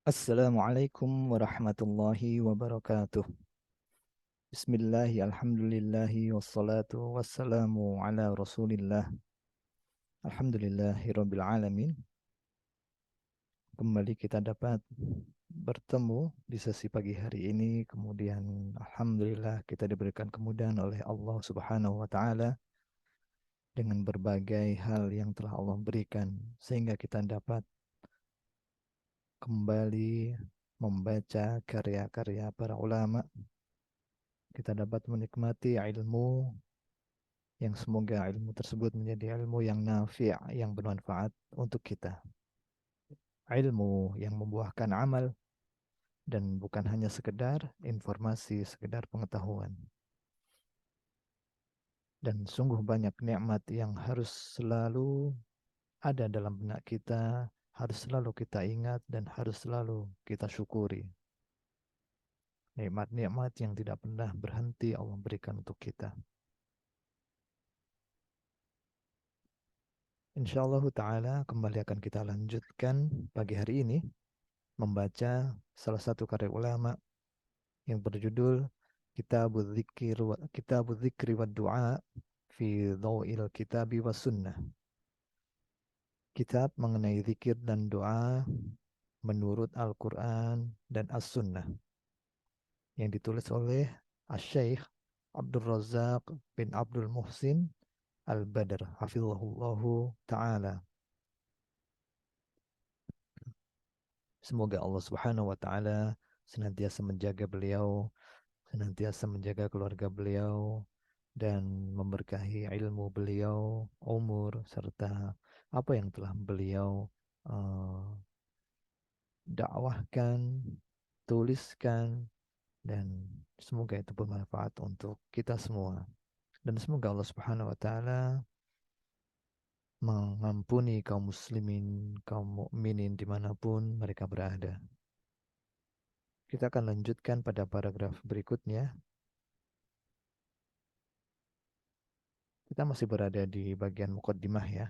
Assalamualaikum warahmatullahi wabarakatuh. Bismillahi alhamdulillahi wassalatu wassalamu ala rasulillah. Alhamdulillahi rabbil alamin. Kembali kita dapat bertemu di sesi pagi hari ini. Kemudian alhamdulillah kita diberikan kemudahan oleh Allah Subhanahu wa taala dengan berbagai hal yang telah Allah berikan sehingga kita dapat kembali membaca karya-karya para ulama. Kita dapat menikmati ilmu yang semoga ilmu tersebut menjadi ilmu yang nafi', yang bermanfaat untuk kita. Ilmu yang membuahkan amal dan bukan hanya sekedar informasi, sekedar pengetahuan. Dan sungguh banyak nikmat yang harus selalu ada dalam benak kita, harus selalu kita ingat dan harus selalu kita syukuri. Nikmat-nikmat yang tidak pernah berhenti Allah berikan untuk kita. Insyaallah ta'ala kembali akan kita lanjutkan pagi hari ini membaca salah satu karya ulama yang berjudul Kitabul Dzikri wa Du'a fi Dhaw'il Kitabi was Sunnah. Kitab mengenai zikir dan doa menurut Al-Quran dan As-Sunnah yang ditulis oleh Asy-Syaikh Abdul Razak bin Abdul Muhsin Al-Badr hafizahullahu ta'ala. Semoga Allah Subhanahu wa taala senantiasa menjaga beliau, senantiasa menjaga keluarga beliau dan memberkahi ilmu beliau, umur serta apa yang telah beliau uh, dakwahkan, tuliskan dan semoga itu bermanfaat untuk kita semua. Dan semoga Allah Subhanahu wa taala mengampuni kaum muslimin, kaum mukminin dimanapun mereka berada. Kita akan lanjutkan pada paragraf berikutnya. Kita masih berada di bagian muqaddimah ya.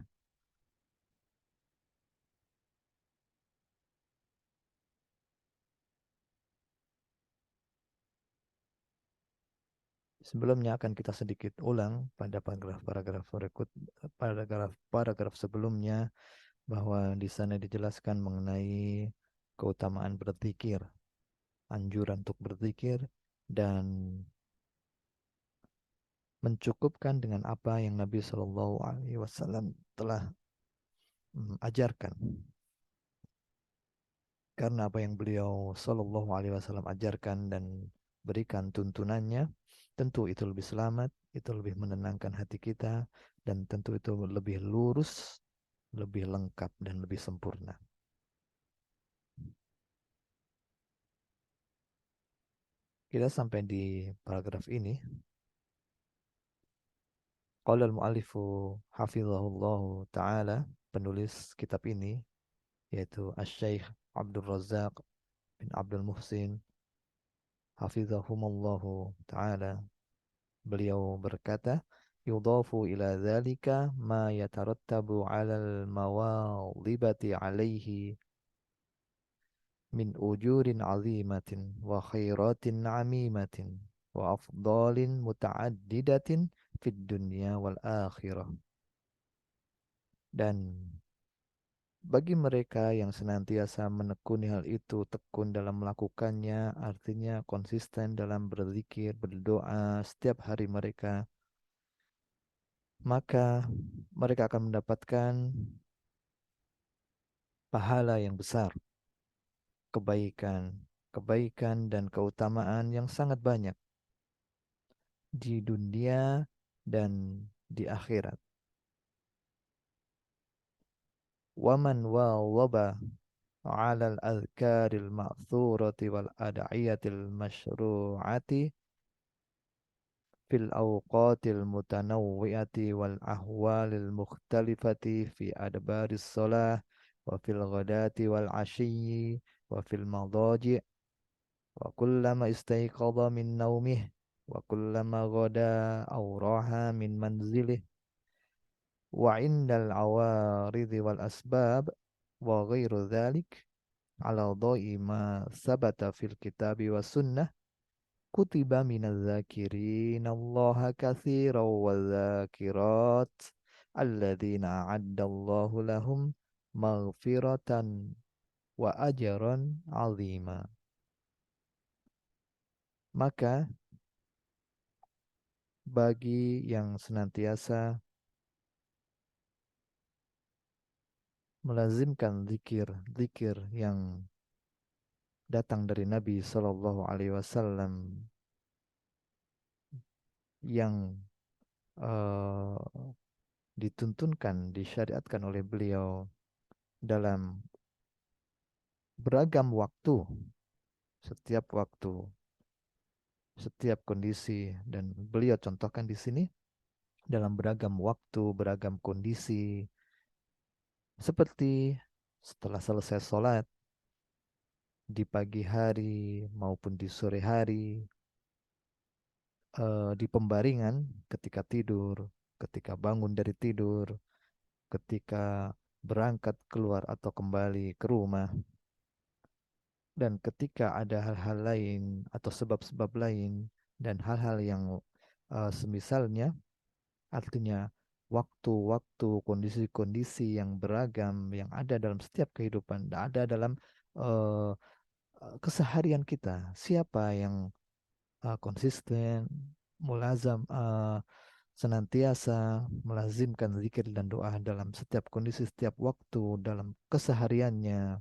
Sebelumnya akan kita sedikit ulang pada paragraf sebelumnya bahwa di sana dijelaskan mengenai keutamaan berzikir, anjuran untuk berzikir dan mencukupkan dengan apa yang Nabi Shallallahu Alaihi Wasallam telah ajarkan. Karena apa yang beliau Shallallahu Alaihi Wasallam ajarkan dan berikan tuntunannya, tentu itu lebih selamat, itu lebih menenangkan hati kita, dan tentu itu lebih lurus, lebih lengkap, dan lebih sempurna. Kita sampai di paragraf ini. Qala al-mu'allifu hafizahullahu ta'ala, penulis kitab ini, yaitu Asy-Syaikh Abdul Razak bin Abdul Muhsin hafizahumallahu ta'ala. Beliau berkata, yudafu ila dzalika ma yatarattabu 'alal mawadhibati 'alaihi min ujurin 'azimatin wa khairatin 'amimatin wa afdalin muta'addidatin fid dunya wal akhirah. Dan bagi mereka yang senantiasa menekuni hal itu, tekun dalam melakukannya, artinya konsisten dalam berzikir, berdoa setiap hari mereka, maka mereka akan mendapatkan pahala yang besar, kebaikan, kebaikan dan keutamaan yang sangat banyak di dunia dan di akhirat. Waman wawaba 'ala al-adhkaril ma'thurati wal ad'iyatil masyru'ati fil awqatil mutanawwi'ati wal ahwalil mukhtalifati fi adbaris shalah wa fil ghadati wal 'ashiyyi wa fil madaji' wa kullama istayqadha min naumih wa kullama ghada aw raha min manzilih wa indal awaridhi wal asbab wa ghairu dhalik ala dha'i ma sabata fil kitabi was sunnah kutiba minaz zakirin Allah katsiran wal zakirat alladzina a'addallahu lahum maghfiratan wa ajran 'azima. Maka bagi yang senantiasa melazimkan zikir-zikir yang datang dari Nabi Shallallahu Alaihi Wasallam yang eh, dituntunkan, disyariatkan oleh beliau dalam beragam waktu, setiap waktu, setiap kondisi, dan beliau contohkan di sini dalam beragam waktu, beragam kondisi, seperti setelah selesai sholat di pagi hari maupun di sore hari, di pembaringan ketika tidur, ketika bangun dari tidur, ketika berangkat keluar atau kembali ke rumah, dan ketika ada hal-hal lain atau sebab-sebab lain dan hal-hal yang semisalnya, artinya waktu-waktu, kondisi-kondisi yang beragam yang ada dalam setiap kehidupan, ada dalam eh, keseharian kita. Siapa yang konsisten, mulazam, senantiasa melazimkan zikir dan doa dalam setiap kondisi, setiap waktu dalam kesehariannya,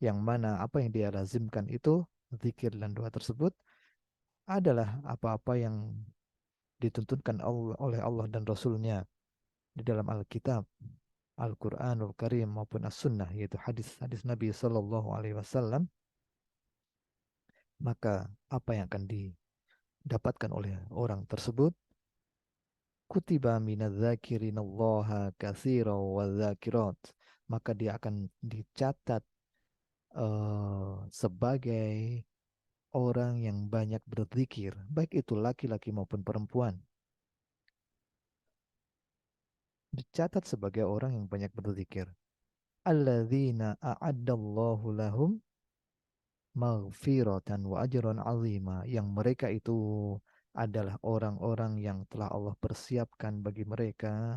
yang mana apa yang dia lazimkan itu zikir dan doa tersebut adalah apa-apa yang dituntunkan oleh Allah dan Rasulnya di dalam Alkitab, Al-Quranul Karim maupun As-Sunnah, yaitu hadis-hadis Nabi Sallallahu Alaihi Wasallam. Maka apa yang akan didapatkan oleh orang tersebut, kutiba minadz-dzakirinallaha katsiran wadz-dzakirat, maka dia akan dicatat sebagai orang yang banyak berzikir, baik itu laki-laki maupun perempuan. Dicatat sebagai orang yang banyak berzikir. Alladzina a'addallahu lahum maghfiratan wa ajran azima, yang mereka itu adalah orang-orang yang telah Allah persiapkan bagi mereka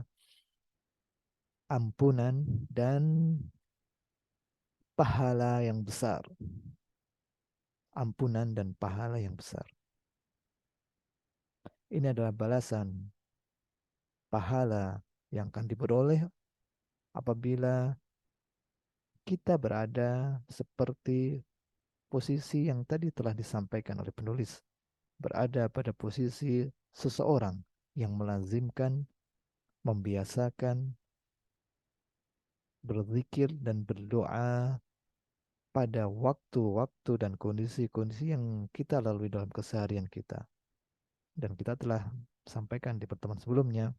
ampunan dan pahala yang besar. Ampunan dan pahala yang besar. Ini adalah balasan pahala yang akan diperoleh apabila kita berada seperti posisi yang tadi telah disampaikan oleh penulis, berada pada posisi seseorang yang melazimkan, membiasakan berzikir dan berdoa pada waktu-waktu dan kondisi-kondisi yang kita lalui dalam keseharian kita. Dan kita telah sampaikan di pertemuan sebelumnya,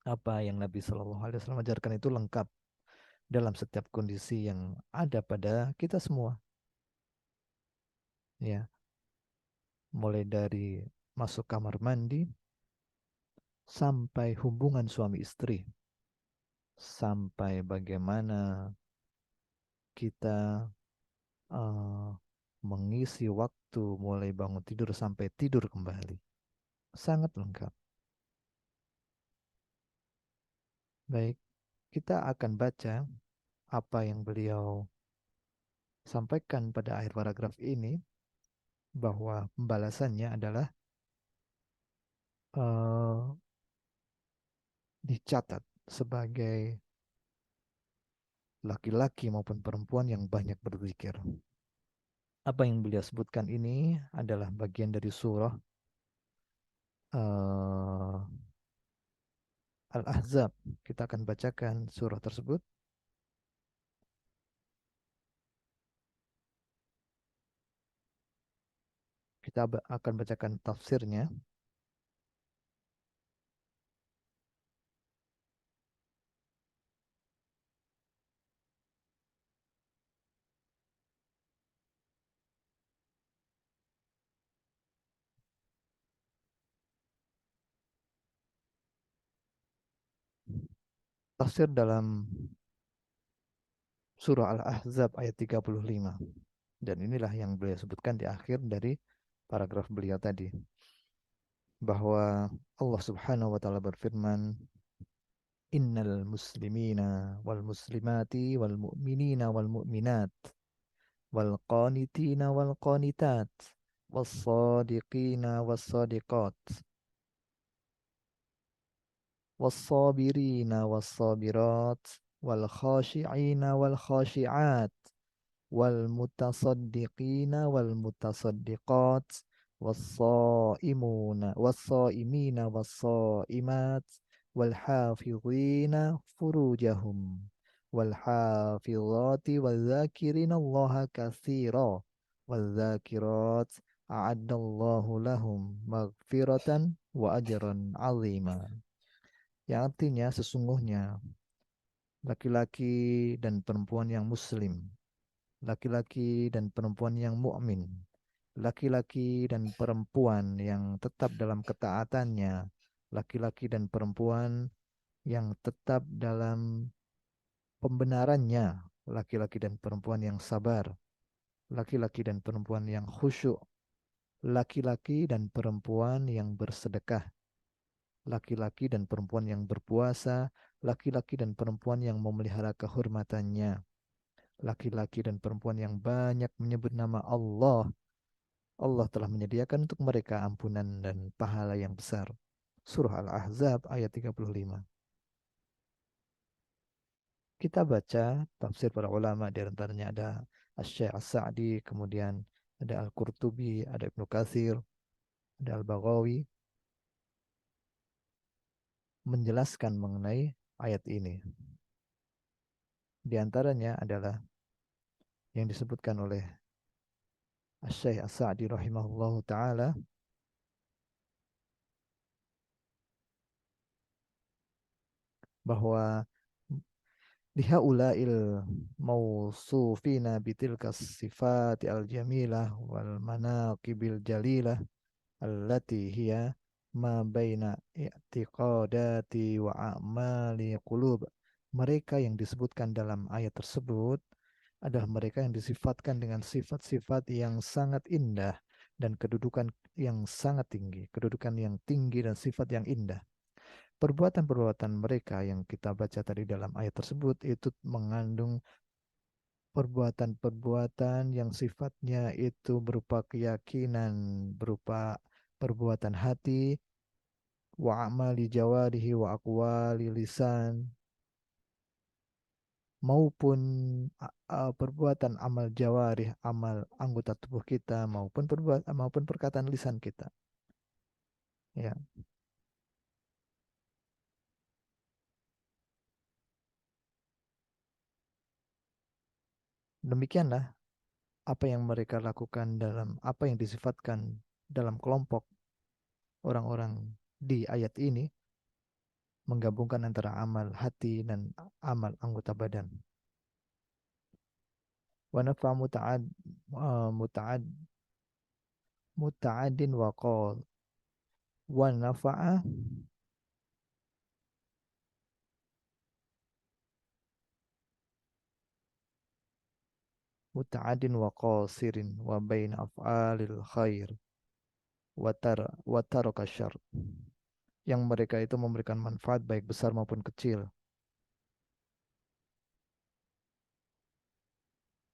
apa yang Nabi Shallallahu Alaihi Wasallam ajarkan itu lengkap dalam setiap kondisi yang ada pada kita semua. Ya, mulai dari masuk kamar mandi sampai hubungan suami istri, sampai bagaimana kita uh, mengisi waktu mulai bangun tidur sampai tidur kembali. Sangat lengkap. Baik, kita akan baca apa yang beliau sampaikan pada akhir paragraf ini, bahwa pembalasannya adalah uh, dicatat sebagai laki-laki maupun perempuan yang banyak berzikir. Apa yang beliau sebutkan ini adalah bagian dari surah uh, Al-Ahzab. Kita akan bacakan surah tersebut. Kita akan bacakan tafsirnya. Tafsir dalam Surah Al-Ahzab ayat 35. Dan inilah yang beliau sebutkan di akhir dari paragraf beliau tadi, bahwa Allah Subhanahu wa taala berfirman, Innal muslimina wal muslimati wal mu'minina wal mu'minat wal qanitina wal qanitat was sadiqina was sadiqat was sabirina was sabirat wal khashi'ina wal khashi'at والمتصدقين والمتصدقات والصائمين والصائمات والحافظين فروجهم والحافظات والذاكرين الله كثيرا والذاكرات أعد الله لهم مغفرة وأجرا عظيما. Yang artinya sesungguhnya laki-laki dan perempuan yang muslim, laki-laki dan perempuan yang mukmin, laki-laki dan perempuan yang tetap dalam ketaatannya, laki-laki dan perempuan yang tetap dalam pembenarannya, laki-laki dan perempuan yang sabar, laki-laki dan perempuan yang khusyuk, laki-laki dan perempuan yang bersedekah, laki-laki dan perempuan yang berpuasa, laki-laki dan perempuan yang memelihara kehormatannya, laki-laki dan perempuan yang banyak menyebut nama Allah. Allah telah menyediakan untuk mereka ampunan dan pahala yang besar. Surah Al-Ahzab ayat 35. Kita baca tafsir para ulama, di antaranya ada Asy-Syaikh As-Sa'di, kemudian ada Al-Qurtubi, ada Ibnu Katsir, ada Al-Baghawi menjelaskan mengenai ayat ini. Di antaranya adalah yang disebutkan oleh Asy-Syaikh As-Sa'di rahimahullahu taala, bahwa lihaula'il mausufina bitilkas sifati al-jamilah wal manaqibil jalilah allati hiya ma baina i'tiqadati wa a'mali qulub. Mereka yang disebutkan dalam ayat tersebut adalah mereka yang disifatkan dengan sifat-sifat yang sangat indah dan kedudukan yang sangat tinggi, kedudukan yang tinggi dan sifat yang indah. Perbuatan-perbuatan mereka yang kita baca tadi dalam ayat tersebut itu mengandung perbuatan-perbuatan yang sifatnya itu berupa keyakinan, berupa perbuatan hati, wa amali jawarihi wa aqwali lisan, maupun perbuatan amal jawarih, amal anggota tubuh kita, maupun perkataan lisan kita. Ya, demikianlah apa yang mereka lakukan, dalam apa yang disifatkan dalam kelompok orang-orang di ayat ini, menggabungkan antara amal hati dan amal anggota badan. Wa nafa muta'ad muta'adin wa qol wa nafa'a muta'adin wa qasirin wa bain af'alil khair wa taraka syarr. Yang mereka itu memberikan manfaat baik besar maupun kecil,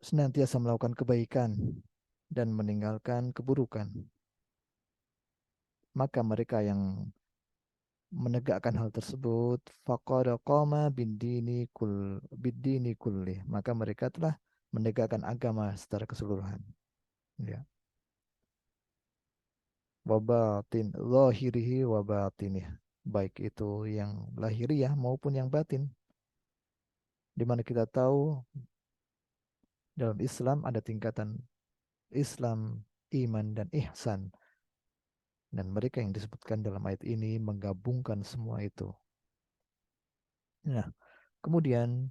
senantiasa melakukan kebaikan dan meninggalkan keburukan. Maka mereka yang menegakkan hal tersebut, faqad qama bid-dini kulli, maka mereka telah menegakkan agama secara keseluruhan, ya. Wa batin zahirihi wa batinih, baik itu yang lahiriah maupun yang batin, di mana kita tahu dalam Islam ada tingkatan Islam, iman dan ihsan, dan mereka yang disebutkan dalam ayat ini menggabungkan semua itu. Nah, kemudian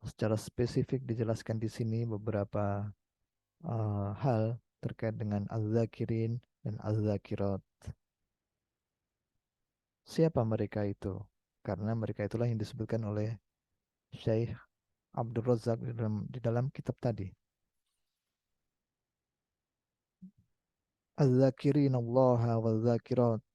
secara spesifik dijelaskan di sini beberapa hal terkait dengan az-zakirin dan az-zakirat. Siapa mereka itu? Karena mereka itulah yang disebutkan oleh Syekh Abdul Razak di dalam kitab tadi. Az-zakirin Allah wa zakirat.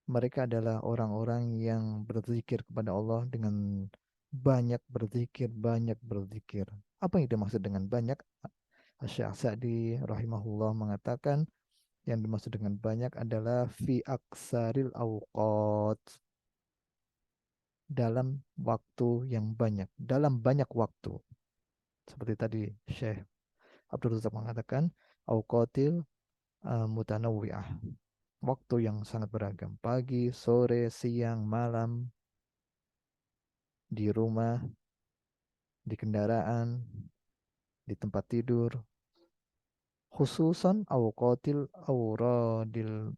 Mereka adalah orang-orang yang berzikir kepada Allah dengan banyak berzikir, banyak berzikir. Apa yang dimaksud dengan banyak? Syekh Sa'di rahimahullah mengatakan yang dimaksud dengan banyak adalah fi aksaril awqat, dalam waktu yang banyak, dalam banyak waktu. Seperti tadi Syekh Abdul Razak mengatakan awqatil mutanawwi'ah, waktu yang sangat beragam, pagi, sore, siang, malam, di rumah, di kendaraan, di tempat tidur, khususan awqatil awradil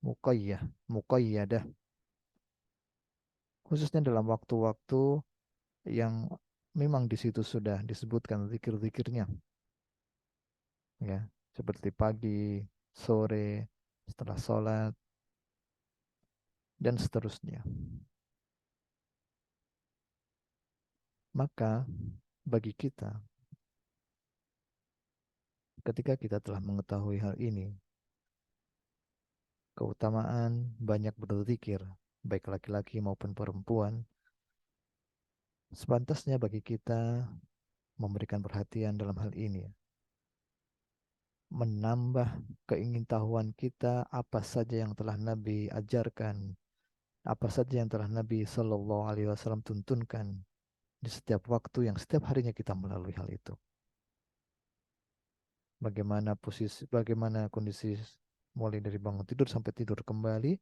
muqayyadah, khususnya dalam waktu-waktu yang memang di situ sudah disebutkan zikir-zikirnya, ya, seperti pagi, sore, setelah sholat, dan seterusnya. Maka bagi kita, ketika kita telah mengetahui hal ini, keutamaan banyak berzikir, baik laki-laki maupun perempuan, sepantasnya bagi kita memberikan perhatian dalam hal ini, menambah keingintahuan kita apa saja yang telah Nabi ajarkan, apa saja yang telah Nabi Shallallahu Alaihi Wasallam tuntunkan di setiap waktu yang setiap harinya kita melalui hal itu. Bagaimana posisi, bagaimana kondisi mulai dari bangun tidur sampai tidur kembali,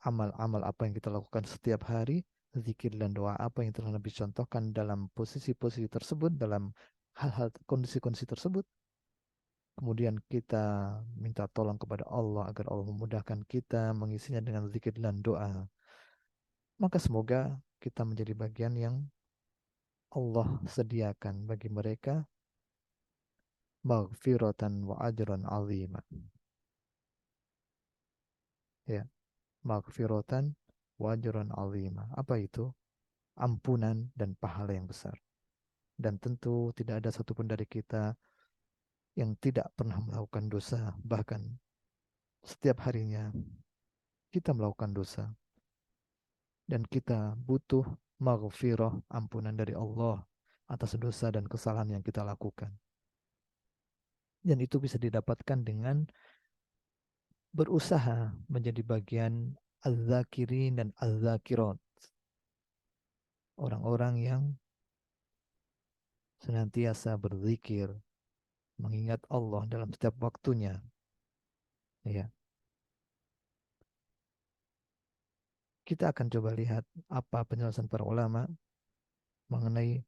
amal-amal apa yang kita lakukan setiap hari, zikir dan doa apa yang telah Nabi contohkan dalam posisi-posisi tersebut, dalam hal-hal kondisi-kondisi tersebut. Kemudian kita minta tolong kepada Allah agar Allah memudahkan kita mengisinya dengan zikir dan doa. Maka semoga kita menjadi bagian yang Allah sediakan bagi mereka maghfiratan wa ajran azima. Ya, maghfiratan wa ajran azima. Apa itu? Ampunan dan pahala yang besar. Dan tentu tidak ada satupun dari kita yang tidak pernah melakukan dosa. Bahkan setiap harinya kita melakukan dosa. Dan kita butuh maghfirah, ampunan dari Allah atas dosa dan kesalahan yang kita lakukan. Dan itu bisa didapatkan dengan berusaha menjadi bagian al-zakirin dan al-zakirat. Orang-orang yang senantiasa berzikir, mengingat Allah dalam setiap waktunya. Ya, kita akan coba lihat apa penjelasan para ulama mengenai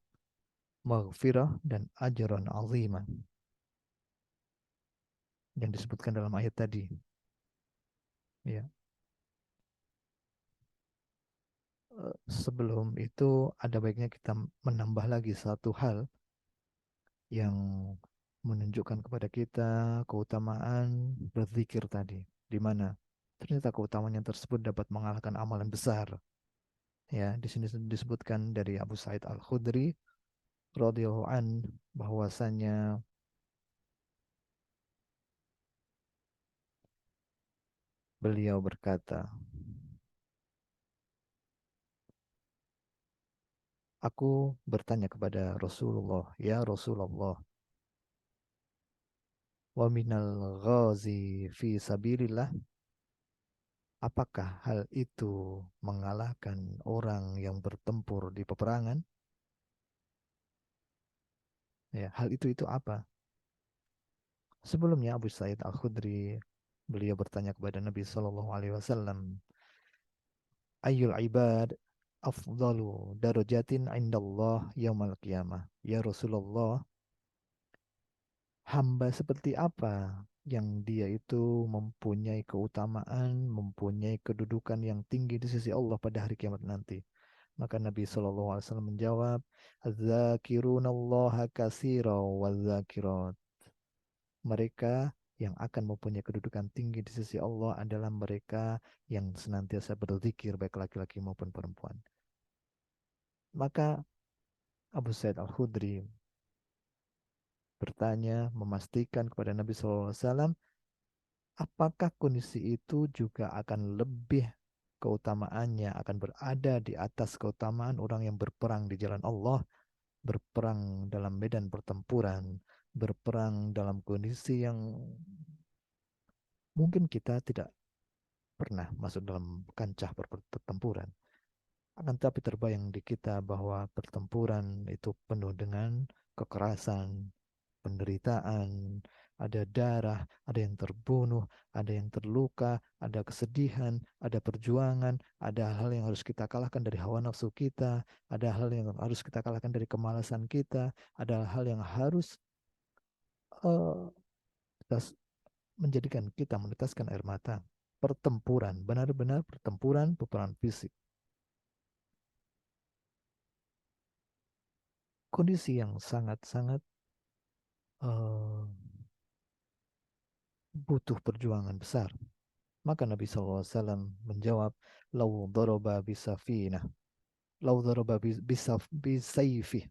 maghfirah dan ajran azimah yang disebutkan dalam ayat tadi. Ya, sebelum itu ada baiknya kita menambah lagi satu hal yang menunjukkan kepada kita keutamaan berzikir tadi, di mana ternyata keutamaan yang tersebut dapat mengalahkan amalan besar. Ya, di sini disebutkan dari Abu Sa'id Al-Khudri radhiyallahu an bahwasanya beliau berkata, aku bertanya kepada Rasulullah, ya Rasulullah, wa minal ghazi fi sabilillah, apakah hal itu mengalahkan orang yang bertempur di peperangan? Ya, hal itu apa? Sebelumnya Abu Sa'id Al-Khudri beliau bertanya kepada Nabi Shallallahu Alaihi Wasallam, Ayyul ibad afdalu darajatin indallah yaumal qiyamah. Ya Rasulullah, hamba seperti apa yang dia itu mempunyai keutamaan, mempunyai kedudukan yang tinggi di sisi Allah pada hari kiamat nanti? Maka Nabi Shallallahu Alaihi Wasallam menjawab, "Zakirunallaha katsira wa zakirat." Mereka yang akan mempunyai kedudukan tinggi di sisi Allah adalah mereka yang senantiasa berzikir, baik laki-laki maupun perempuan. Maka Abu Sa'id Al-Khudri bertanya, memastikan kepada Nabi SAW, apakah kondisi itu juga akan lebih keutamaannya akan berada di atas keutamaan orang yang berperang di jalan Allah, berperang dalam medan pertempuran, berperang dalam kondisi yang mungkin kita tidak pernah masuk dalam kancah pertempuran. Akan tetapi terbayang di kita bahwa pertempuran itu penuh dengan kekerasan, penderitaan, ada darah, ada yang terbunuh, ada yang terluka, ada kesedihan, ada perjuangan, ada hal yang harus kita kalahkan dari hawa nafsu kita, ada hal yang harus kita kalahkan dari kemalasan kita, ada hal yang harus uh, menjadikan kita meneteskan air mata. Pertempuran, benar-benar pertempuran, peperangan fisik. Kondisi yang sangat-sangat uh, butuh perjuangan besar. Maka Nabi SAW menjawab, "Lau daraba bisafina, lau daraba bisayfih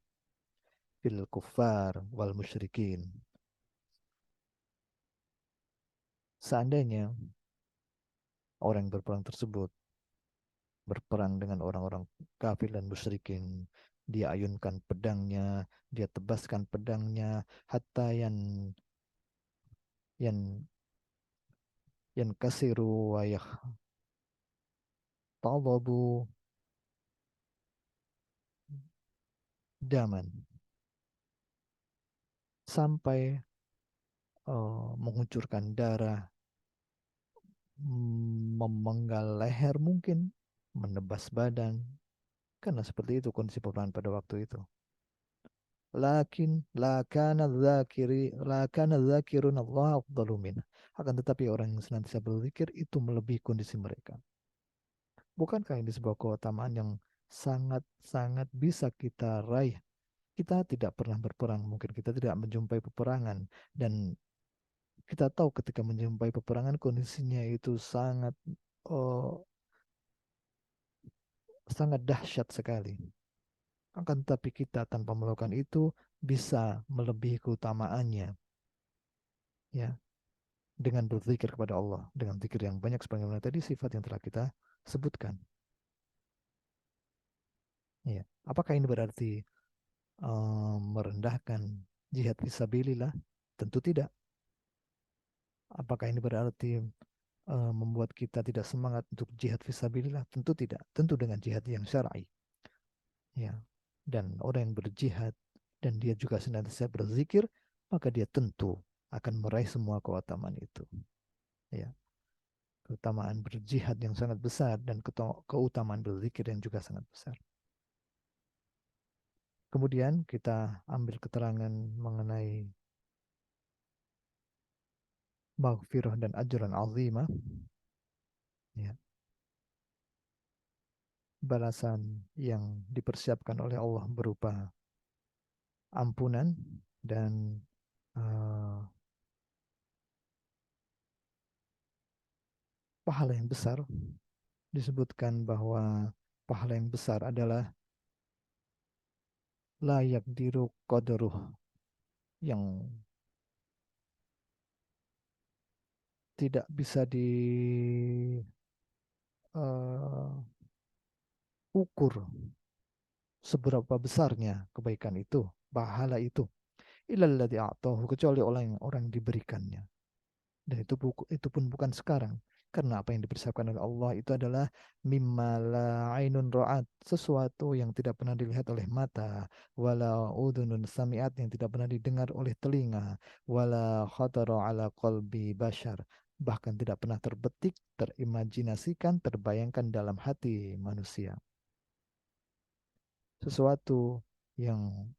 fil kuffar wal musyrikin." Seandainya orang yang berperang tersebut berperang dengan orang-orang kafir dan musyrikin, dia ayunkan pedangnya, dia tebaskan pedangnya, hatta yan yan kasiru wa yahtalabu daman, sampai mengucurkan darah, memenggal leher mungkin, menebas badan, karena seperti itu kondisi peperangan pada waktu itu. Lakin la kana dzakirun Allah afdalu minhu. Akan tetapi orang yang senantiasa berzikir itu melebihi kondisi mereka. Bukankah ini sebuah keutamaan yang sangat-sangat bisa kita raih? Kita tidak pernah berperang, mungkin kita tidak menjumpai peperangan, dan kita tahu ketika menjumpai peperangan kondisinya itu oh, sangat dahsyat sekali. Akan tetapi kita tanpa melakukan itu bisa melebihi keutamaannya, ya, dengan berzikir kepada Allah, dengan zikir yang banyak sebagaimana tadi sifat yang telah kita sebutkan. Ya. Apakah ini berarti merendahkan jihad fisabilillah? Tentu tidak. Apakah ini berarti membuat kita tidak semangat untuk jihad fisabilillah? Tentu tidak. Tentu dengan jihad yang syar'i. Ya. Dan orang yang berjihad dan dia juga senantiasa berzikir, maka dia tentu akan meraih semua keutamaan itu. Ya. Keutamaan berjihad yang sangat besar dan keutamaan berzikir yang juga sangat besar. Kemudian kita ambil keterangan mengenai maghfirah dan ajran azimah, ya, balasan yang dipersiapkan oleh Allah berupa ampunan dan uh, pahala yang besar. Disebutkan bahwa pahala yang besar adalah layak diru qadruh, yang tidak bisa diukur seberapa besarnya kebaikan itu, pahala itu. Illalladzi a'tahu, kecuali orang yang diberikannya. Dan itu pun bukan sekarang. Karena apa yang dipersiapkan oleh Allah itu adalah mimma la ainun ra'at, sesuatu yang tidak pernah dilihat oleh mata, wala udhunun sami'at, yang tidak pernah didengar oleh telinga, wala khatara ala qalbi bashar, bahkan tidak pernah terbetik, terimajinasikan, terbayangkan dalam hati manusia. Sesuatu yang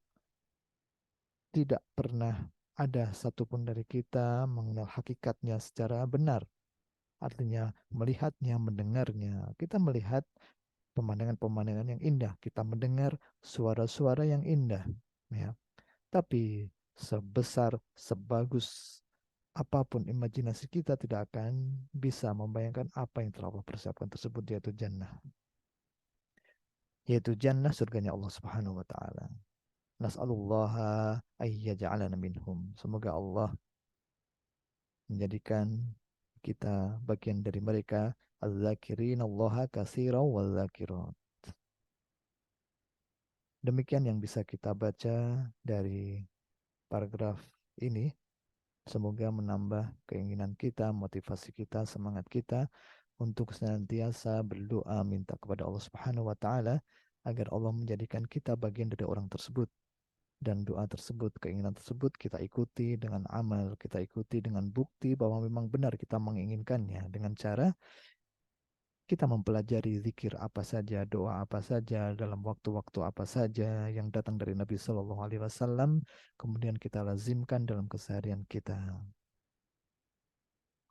tidak pernah ada satupun dari kita mengenal hakikatnya secara benar. Artinya melihatnya, mendengarnya. Kita melihat pemandangan-pemandangan yang indah. Kita mendengar suara-suara yang indah. Ya. Tapi sebesar, sebagus apapun imajinasi kita tidak akan bisa membayangkan apa yang telah Allah persiapkan tersebut, yaitu jannah. yaitu jannah, surganya Allah Subhanahu wa taala. Nas'alullaha ayyaj'alana minhum. Semoga Allah menjadikan kita bagian dari mereka, az-zakirin Allah katsiran wal-zakirat. Demikian yang bisa kita baca dari paragraf ini. Semoga menambah keinginan kita, motivasi kita, semangat kita untuk senantiasa berdoa minta kepada Allah Subhanahu wa taala agar Allah menjadikan kita bagian dari orang tersebut, dan doa tersebut, keinginan tersebut kita ikuti dengan amal, kita ikuti dengan bukti bahwa memang benar kita menginginkannya, dengan cara kita mempelajari zikir apa saja, doa apa saja, dalam waktu-waktu apa saja yang datang dari Nabi Shallallahu Alaihi Wasallam, kemudian kita lazimkan dalam keseharian kita,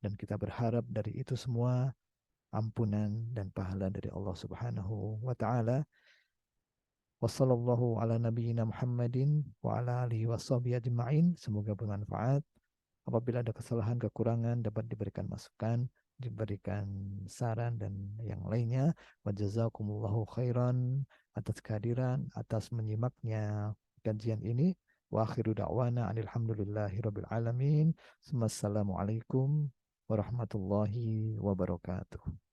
dan kita berharap dari itu semua ampunan dan pahala dari Allah Subhanahu wa taala. Wassallallahu ala nabiyyina Muhammadin wa ala alihi washabihi ajma'in. Semoga bermanfaat. Apabila ada kesalahan, kekurangan, dapat diberikan masukan, diberikan saran dan yang lainnya. Wa jazakumullahu khairan atas kehadiran, atas menyimaknya kajian ini. Wa akhiru da'wana alhamdulillahi rabbil alamin. Wassalamualaikum warahmatullahi wabarakatuh.